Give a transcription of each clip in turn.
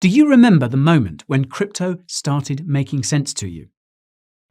Do you remember the moment when crypto started making sense to you?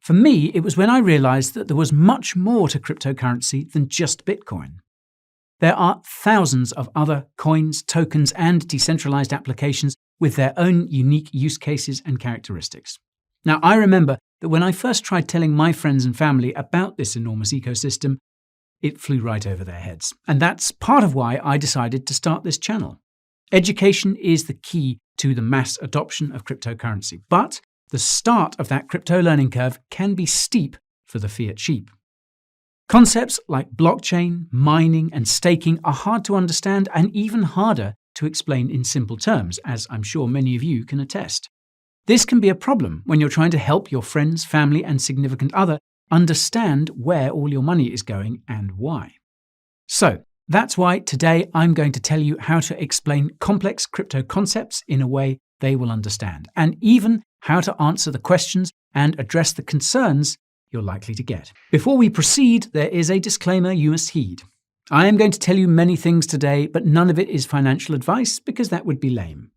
For me, it was when I realized that there was much more to cryptocurrency than just Bitcoin. There are thousands of other coins, tokens, and decentralized applications with their own unique use cases and characteristics. Now, I remember that when I first tried telling my friends and family about this enormous ecosystem, it flew right over their heads. And that's part of why I decided to start this channel. Education is the key to the mass adoption of cryptocurrency, but the start of that crypto learning curve can be steep for the fiat sheep. Concepts like blockchain, mining, and staking are hard to understand and even harder to explain in simple terms, as I'm sure many of you can attest. This can be a problem when you're trying to help your friends, family, and significant other understand where all your money is going and why. So, that's why today I'm going to tell you how to explain complex crypto concepts in a way they will understand, and even how to answer the questions and address the concerns you're likely to get. Before we proceed, there is a disclaimer you must heed. I am going to tell you many things today, but none of it is financial advice because that would be lame.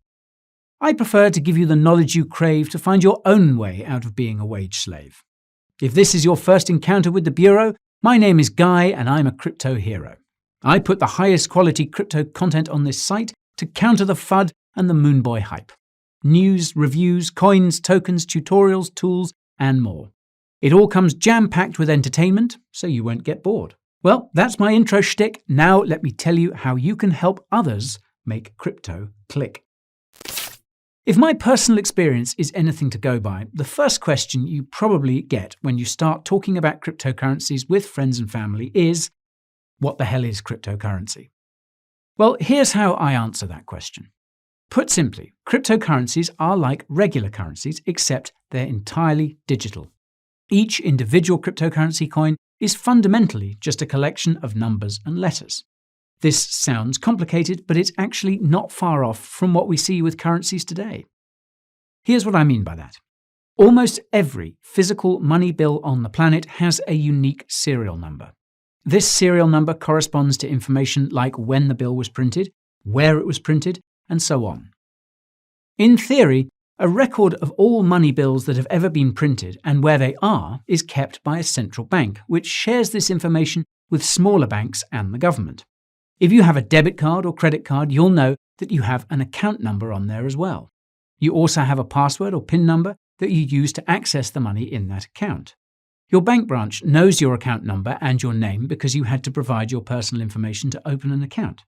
I prefer to give you the knowledge you crave to find your own way out of being a wage slave. If this is your first encounter with the Bureau, my name is Guy and I'm a crypto hero. I put the highest quality crypto content on this site to counter the FUD and the Moonboy hype. News, reviews, coins, tokens, tutorials, tools, and more. It all comes jam-packed with entertainment, so you won't get bored. Well, that's my intro shtick. Now let me tell you how you can help others make crypto click. If my personal experience is anything to go by, the first question you probably get when you start talking about cryptocurrencies with friends and family is, what the hell is cryptocurrency? Well, here's how I answer that question. Put simply, cryptocurrencies are like regular currencies, except they're entirely digital. Each individual cryptocurrency coin is fundamentally just a collection of numbers and letters. This sounds complicated, but it's actually not far off from what we see with currencies today. Here's what I mean by that. Almost every physical money bill on the planet has a unique serial number. This serial number corresponds to information like when the bill was printed, where it was printed, and so on. In theory, a record of all money bills that have ever been printed and where they are is kept by a central bank, which shares this information with smaller banks and the government. If you have a debit card or credit card, you'll know that you have an account number on there as well. You also have a password or PIN number that you use to access the money in that account. Your bank branch knows your account number and your name because you had to provide your personal information to open an account.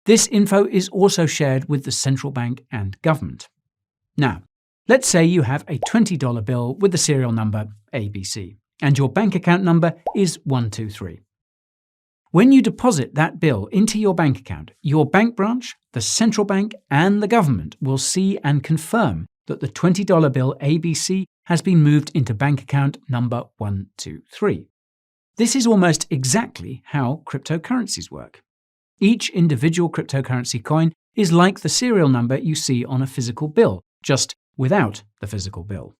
This info is also shared with the central bank and government. Now, let's say you have a $20 bill with the serial number ABC, and your bank account number is 123. When you deposit that bill into your bank account, your bank branch, the central bank, and the government will see and confirm that the $20 bill ABC has been moved into bank account number 123. This is almost exactly how cryptocurrencies work. Each individual cryptocurrency coin is like the serial number you see on a physical bill, just without the physical bill.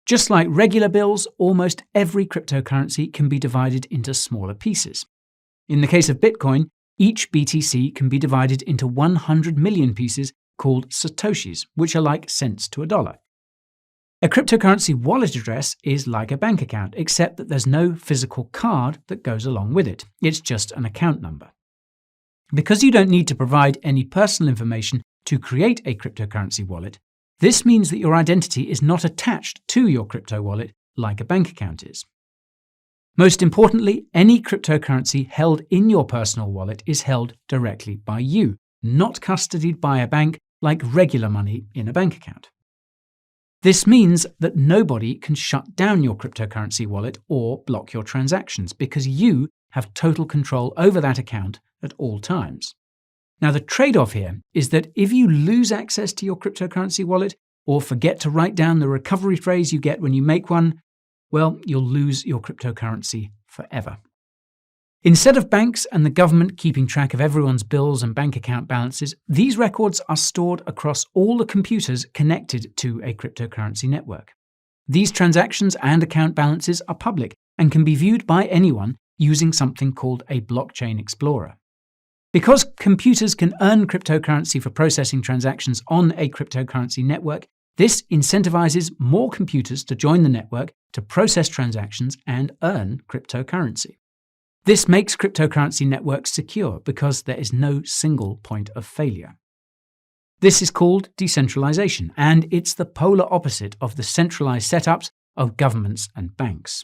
Just like regular bills, almost every cryptocurrency can be divided into smaller pieces. In the case of Bitcoin, each BTC can be divided into 100 million pieces called satoshis, which are like cents to a dollar. A cryptocurrency wallet address is like a bank account, except that there's no physical card that goes along with it. It's just an account number. Because you don't need to provide any personal information to create a cryptocurrency wallet, this means that your identity is not attached to your crypto wallet like a bank account is. Most importantly, any cryptocurrency held in your personal wallet is held directly by you, not custodied by a bank like regular money in a bank account. This means that nobody can shut down your cryptocurrency wallet or block your transactions because you have total control over that account at all times. Now, the trade-off here is that if you lose access to your cryptocurrency wallet or forget to write down the recovery phrase you get when you make one, well, you'll lose your cryptocurrency forever. Instead of banks and the government keeping track of everyone's bills and bank account balances, these records are stored across all the computers connected to a cryptocurrency network. These transactions and account balances are public and can be viewed by anyone using something called a blockchain explorer. Because computers can earn cryptocurrency for processing transactions on a cryptocurrency network, this incentivizes more computers to join the network to process transactions and earn cryptocurrency. This makes cryptocurrency networks secure because there is no single point of failure. This is called decentralization, and it's the polar opposite of the centralized setups of governments and banks.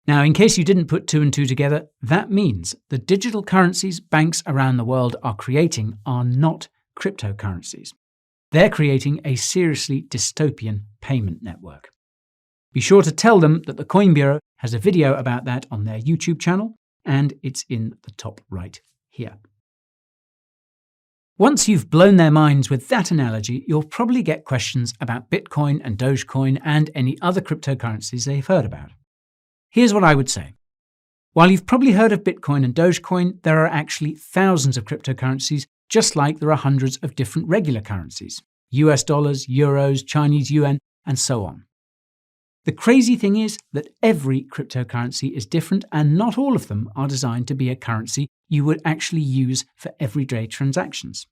Now, in case you didn't put two and two together, that means the digital currencies banks around the world are creating are not cryptocurrencies. They're creating a seriously dystopian payment network. Be sure to tell them that the Coin Bureau has a video about that on their YouTube channel, and it's in the top right here. Once you've blown their minds with that analogy, you'll probably get questions about Bitcoin and Dogecoin and any other cryptocurrencies they've heard about. Here's what I would say. While you've probably heard of Bitcoin and Dogecoin, there are actually thousands of cryptocurrencies, just like there are hundreds of different regular currencies: US dollars, euros, Chinese yuan, and so on. The crazy thing is that every cryptocurrency is different, and not all of them are designed to be a currency you would actually use for everyday transactions.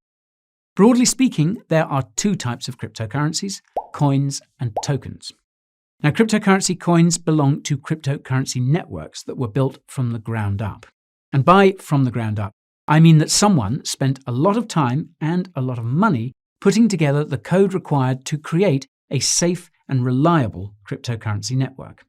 Broadly speaking, there are two types of cryptocurrencies: coins and tokens. Now, cryptocurrency coins belong to cryptocurrency networks that were built from the ground up. And by from the ground up, I mean that someone spent a lot of time and a lot of money putting together the code required to create a safe and reliable cryptocurrency network.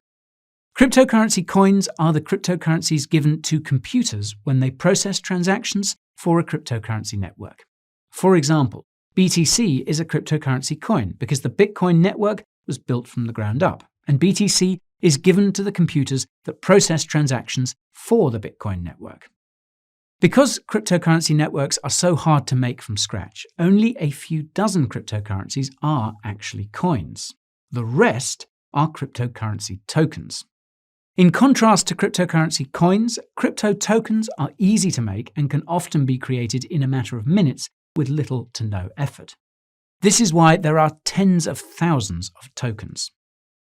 Cryptocurrency coins are the cryptocurrencies given to computers when they process transactions for a cryptocurrency network. For example, BTC is a cryptocurrency coin because the Bitcoin network was built from the ground up, and BTC is given to the computers that process transactions for the Bitcoin network. Because cryptocurrency networks are so hard to make from scratch, only a few dozen cryptocurrencies are actually coins. The rest are cryptocurrency tokens. In contrast to cryptocurrency coins, crypto tokens are easy to make and can often be created in a matter of minutes with little to no effort. This is why there are tens of thousands of tokens.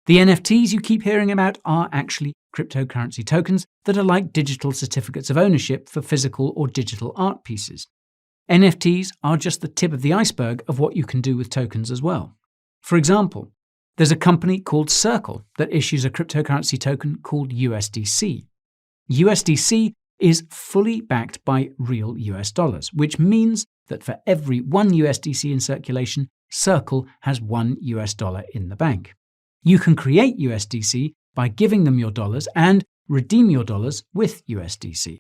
The NFTs you keep hearing about are actually cryptocurrency tokens that are like digital certificates of ownership for physical or digital art pieces. NFTs are just the tip of the iceberg of what you can do with tokens as well. For example, there's a company called Circle that issues a cryptocurrency token called USDC. USDC is fully backed by real US dollars, which means that for every one USDC in circulation, Circle has $1 US in the bank. You can create USDC by giving them your dollars and redeem your dollars with USDC.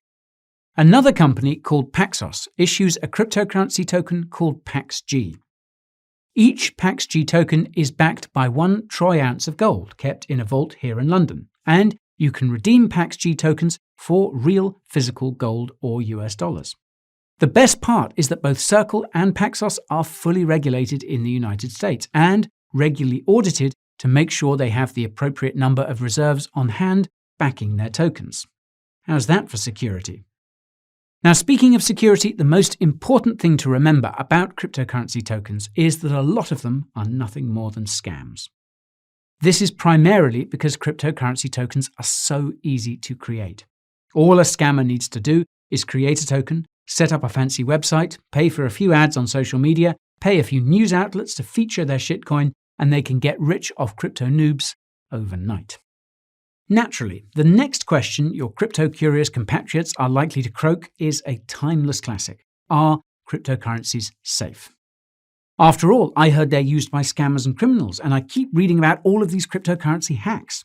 Another company called Paxos issues a cryptocurrency token called PaxG. Each PaxG token is backed by 1 troy ounce of gold kept in a vault here in London, and you can redeem PaxG tokens for real physical gold or US dollars. The best part is that both Circle and Paxos are fully regulated in the United States and regularly audited to make sure they have the appropriate number of reserves on hand backing their tokens. How's that for security? Now, speaking of security, the most important thing to remember about cryptocurrency tokens is that a lot of them are nothing more than scams. This is primarily because cryptocurrency tokens are so easy to create. All a scammer needs to do is create a token, set up a fancy website, pay for a few ads on social media, pay a few news outlets to feature their shitcoin, and they can get rich off crypto noobs overnight. Naturally, the next question your crypto-curious compatriots are likely to croak is a timeless classic. Are cryptocurrencies safe? After all, I heard they're used by scammers and criminals, and I keep reading about all of these cryptocurrency hacks.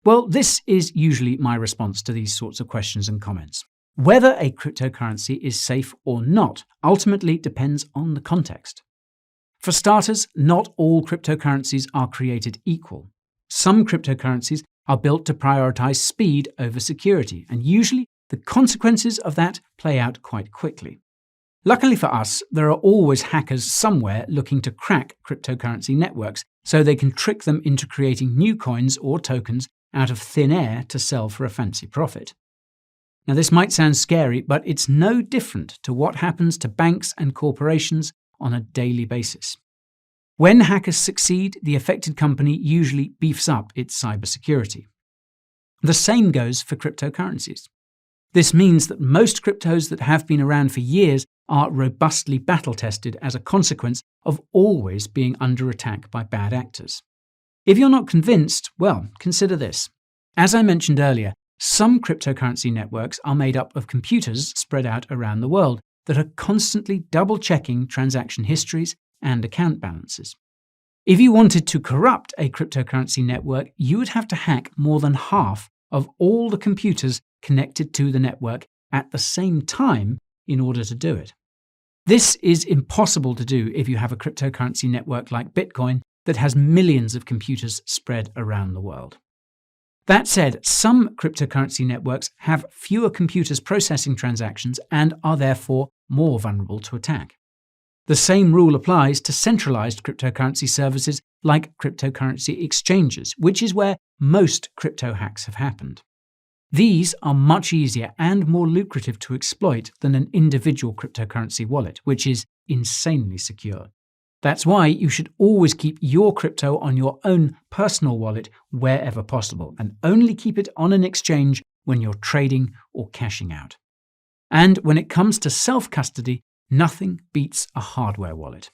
Well, this is usually my response to these sorts of questions and comments. Whether a cryptocurrency is safe or not ultimately depends on the context. For starters, not all cryptocurrencies are created equal. Some cryptocurrencies are built to prioritize speed over security, and usually the consequences of that play out quite quickly. Luckily for us, there are always hackers somewhere looking to crack cryptocurrency networks so they can trick them into creating new coins or tokens out of thin air to sell for a fancy profit. Now, this might sound scary, but it's no different to what happens to banks and corporations on a daily basis. When hackers succeed, the affected company usually beefs up its cybersecurity. The same goes for cryptocurrencies. This means that most cryptos that have been around for years are robustly battle-tested as a consequence of always being under attack by bad actors. If you're not convinced, well, consider this. As I mentioned earlier, some cryptocurrency networks are made up of computers spread out around the world that are constantly double-checking transaction histories and account balances. If you wanted to corrupt a cryptocurrency network, you would have to hack more than half of all the computers connected to the network at the same time in order to do it. This is impossible to do if you have a cryptocurrency network like Bitcoin that has millions of computers spread around the world. That said, some cryptocurrency networks have fewer computers processing transactions and are therefore more vulnerable to attack. The same rule applies to centralized cryptocurrency services like cryptocurrency exchanges, which is where most crypto hacks have happened. These are much easier and more lucrative to exploit than an individual cryptocurrency wallet, which is insanely secure. That's why you should always keep your crypto on your own personal wallet wherever possible, and only keep it on an exchange when you're trading or cashing out. And when it comes to self-custody, nothing beats a hardware wallet.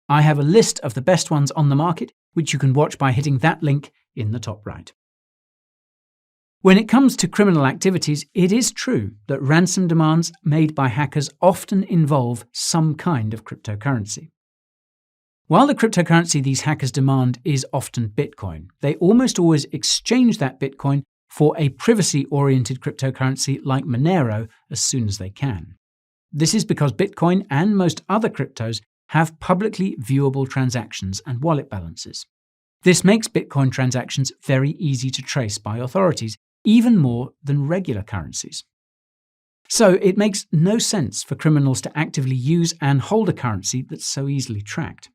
I have a list of the best ones on the market, which you can watch by hitting that link in the top right. When it comes to criminal activities, it is true that ransom demands made by hackers often involve some kind of cryptocurrency. While the cryptocurrency these hackers demand is often Bitcoin, they almost always exchange that Bitcoin for a privacy-oriented cryptocurrency like Monero as soon as they can. This is because Bitcoin and most other cryptos have publicly viewable transactions and wallet balances. This makes Bitcoin transactions very easy to trace by authorities, even more than regular currencies. So it makes no sense for criminals to actively use and hold a currency that's so easily tracked.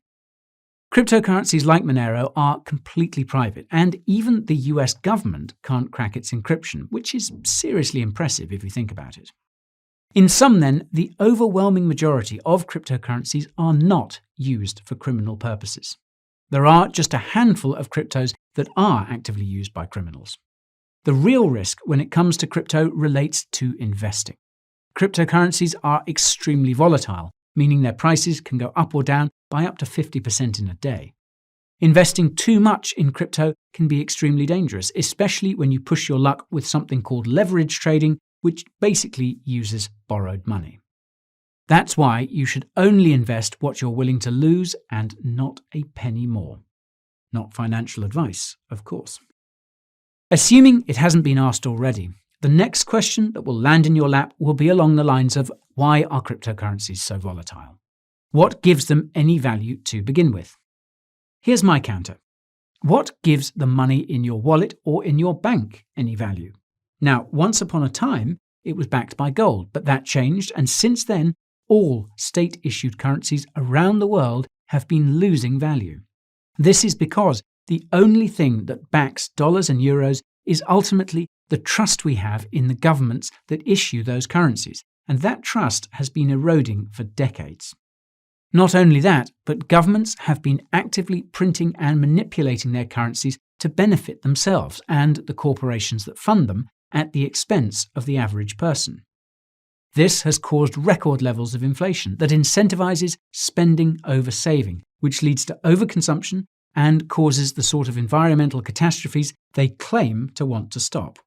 Cryptocurrencies like Monero are completely private, and even the US government can't crack its encryption, which is seriously impressive if you think about it. In sum then, the overwhelming majority of cryptocurrencies are not used for criminal purposes. There are just a handful of cryptos that are actively used by criminals. The real risk when it comes to crypto relates to investing. Cryptocurrencies are extremely volatile, meaning their prices can go up or down by up to 50% in a day. Investing too much in crypto can be extremely dangerous, especially when you push your luck with something called leverage trading, which basically uses borrowed money. That's why you should only invest what you're willing to lose and not a penny more. Not financial advice, of course. Assuming it hasn't been asked already, the next question that will land in your lap will be along the lines of, why are cryptocurrencies so volatile? What gives them any value to begin with? Here's my counter. What gives the money in your wallet or in your bank any value? Now, once upon a time, it was backed by gold, but that changed, and since then, all state-issued currencies around the world have been losing value. This is because the only thing that backs dollars and euros is ultimately the trust we have in the governments that issue those currencies, and that trust has been eroding for decades. Not only that, but governments have been actively printing and manipulating their currencies to benefit themselves and the corporations that fund them at the expense of the average person. This has caused record levels of inflation that incentivizes spending over saving, which leads to overconsumption and causes the sort of environmental catastrophes they claim to want to stop.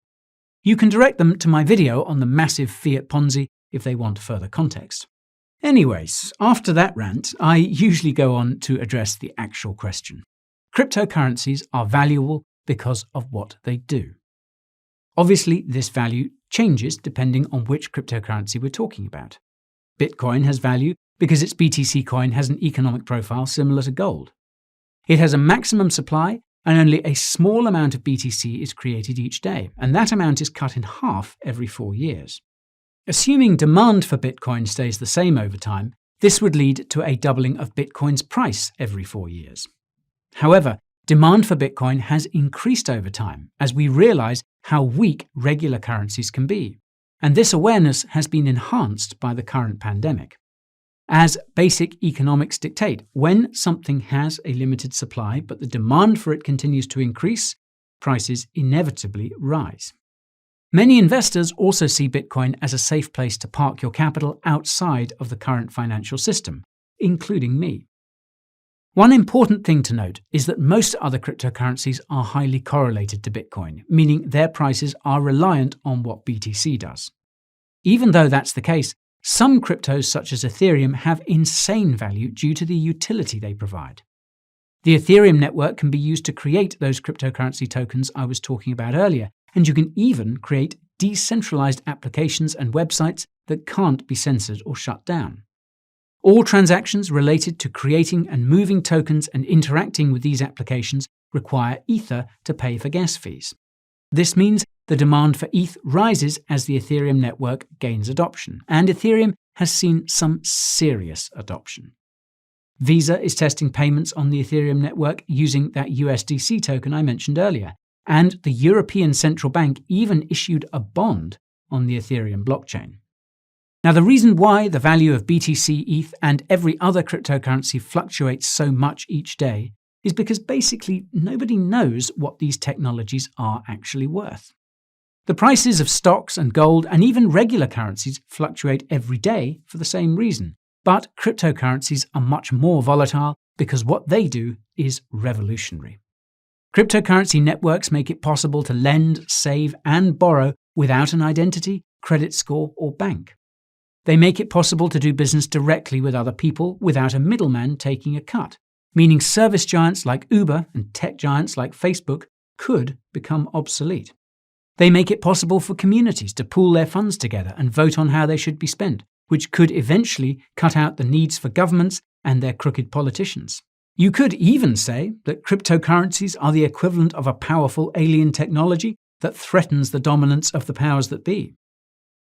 You can direct them to my video on the massive fiat Ponzi if they want further context. Anyways, after that rant, I usually go on to address the actual question. Cryptocurrencies are valuable because of what they do. Obviously, this value changes depending on which cryptocurrency we're talking about. Bitcoin has value because its BTC coin has an economic profile similar to gold. It has a maximum supply, and only a small amount of BTC is created each day, and that amount is cut in half every 4 years. Assuming demand for Bitcoin stays the same over time, this would lead to a doubling of Bitcoin's price every 4 years. However, demand for Bitcoin has increased over time as we realize how weak regular currencies can be, and this awareness has been enhanced by the current pandemic. As basic economics dictate, when something has a limited supply but the demand for it continues to increase, prices inevitably rise. Many investors also see Bitcoin as a safe place to park your capital outside of the current financial system, including me. One important thing to note is that most other cryptocurrencies are highly correlated to Bitcoin, meaning their prices are reliant on what BTC does. Even though that's the case, some cryptos such as Ethereum have insane value due to the utility they provide. The Ethereum network can be used to create those cryptocurrency tokens I was talking about earlier, and you can even create decentralized applications and websites that can't be censored or shut down. All transactions related to creating and moving tokens and interacting with these applications require Ether to pay for gas fees. This means the demand for ETH rises as the Ethereum network gains adoption, and Ethereum has seen some serious adoption. Visa is testing payments on the Ethereum network using that USDC token I mentioned earlier, and the European Central Bank even issued a bond on the Ethereum blockchain. Now, the reason why the value of BTC, ETH, and every other cryptocurrency fluctuates so much each day is because basically nobody knows what these technologies are actually worth. The prices of stocks and gold and even regular currencies fluctuate every day for the same reason, but cryptocurrencies are much more volatile because what they do is revolutionary. Cryptocurrency networks make it possible to lend, save, and borrow without an identity, credit score, or bank. They make it possible to do business directly with other people without a middleman taking a cut, meaning service giants like Uber and tech giants like Facebook could become obsolete. They make it possible for communities to pool their funds together and vote on how they should be spent, which could eventually cut out the needs for governments and their crooked politicians. You could even say that cryptocurrencies are the equivalent of a powerful alien technology that threatens the dominance of the powers that be.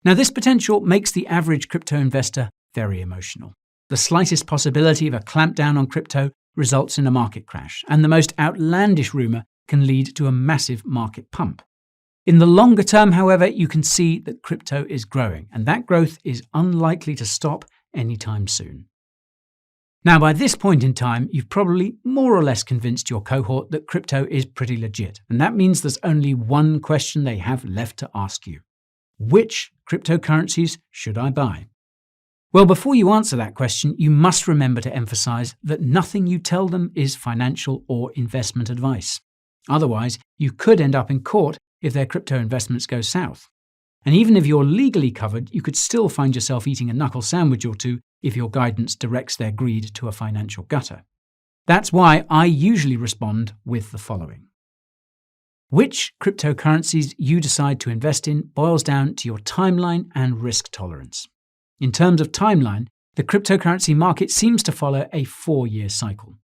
Now, this potential makes the average crypto investor very emotional. The slightest possibility of a clampdown on crypto results in a market crash, and the most outlandish rumor can lead to a massive market pump. In the longer term, however, you can see that crypto is growing, and that growth is unlikely to stop anytime soon. Now, by this point in time, you've probably more or less convinced your cohort that crypto is pretty legit, and that means there's only one question they have left to ask you. Which cryptocurrencies should I buy? Well, before you answer that question, you must remember to emphasize that nothing you tell them is financial or investment advice. Otherwise, you could end up in court if their crypto investments go south. And even if you're legally covered, you could still find yourself eating a knuckle sandwich or two if your guidance directs their greed to a financial gutter. That's why I usually respond with the following. Which cryptocurrencies you decide to invest in boils down to your timeline and risk tolerance. In terms of timeline, the cryptocurrency market seems to follow a 4-year cycle.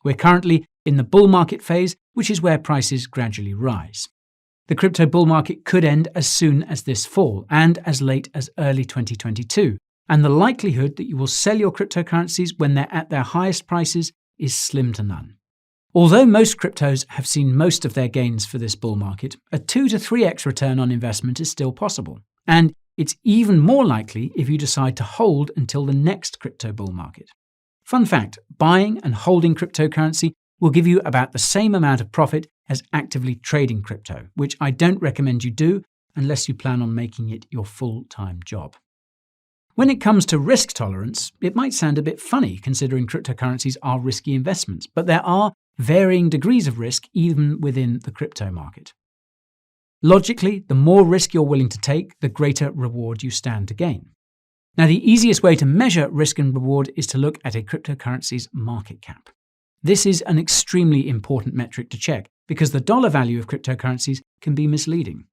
We're currently in the bull market phase, which is where prices gradually rise. The crypto bull market could end as soon as this fall and as late as early 2022, and the likelihood that you will sell your cryptocurrencies when they're at their highest prices is slim to none. Although most cryptos have seen most of their gains for this bull market, a 2 to 3x return on investment is still possible. And it's even more likely if you decide to hold until the next crypto bull market. Fun fact, buying and holding cryptocurrency will give you about the same amount of profit as actively trading crypto, which I don't recommend you do unless you plan on making it your full-time job. When it comes to risk tolerance, it might sound a bit funny considering cryptocurrencies are risky investments, but there are varying degrees of risk even within the crypto market. Logically, the more risk you're willing to take, the greater reward you stand to gain. Now, the easiest way to measure risk and reward is to look at a cryptocurrency's market cap. This is an extremely important metric to check because the dollar value of cryptocurrencies can be misleading.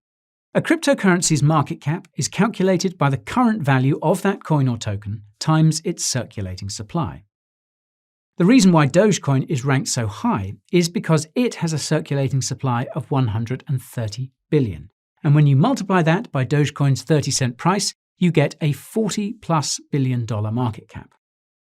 A cryptocurrency's market cap is calculated by the current value of that coin or token times its circulating supply. The reason why Dogecoin is ranked so high is because it has a circulating supply of 130 billion. And when you multiply that by Dogecoin's 30-cent price, you get a $40+ billion market cap.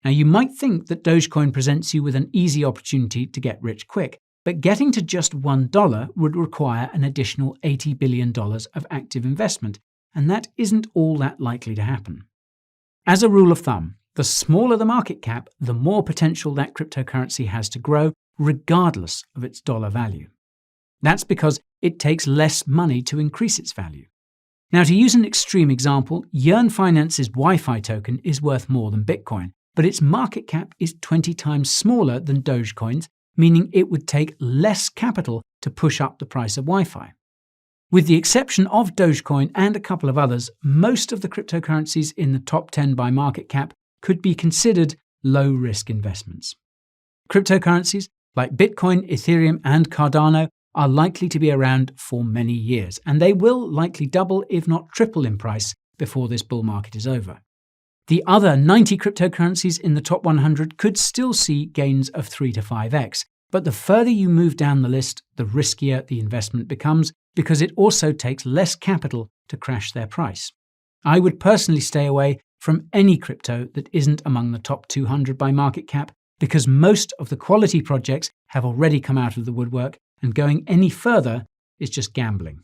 Now, you might think that Dogecoin presents you with an easy opportunity to get rich quick, but getting to just $1 would require an additional $80 billion of active investment, and that isn't all that likely to happen. As a rule of thumb, the smaller the market cap, the more potential that cryptocurrency has to grow, regardless of its dollar value. That's because it takes less money to increase its value. Now, to use an extreme example, Yearn Finance's Wi-Fi token is worth more than Bitcoin, but its market cap is 20 times smaller than Dogecoin's, meaning it would take less capital to push up the price of Wi-Fi. With the exception of Dogecoin and a couple of others, most of the cryptocurrencies in the top 10 by market cap could be considered low-risk investments. Cryptocurrencies like Bitcoin, Ethereum, and Cardano are likely to be around for many years, and they will likely double, if not triple in price before this bull market is over. The other 90 cryptocurrencies in the top 100 could still see gains of 3 to 5x, but the further you move down the list, the riskier the investment becomes because it also takes less capital to crash their price. I would personally stay away from any crypto that isn't among the top 200 by market cap because most of the quality projects have already come out of the woodwork, and going any further is just gambling.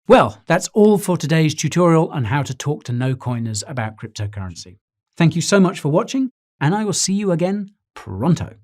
Well, that's all for today's tutorial on how to talk to no-coiners about cryptocurrency. Thank you so much for watching, and I will see you again pronto.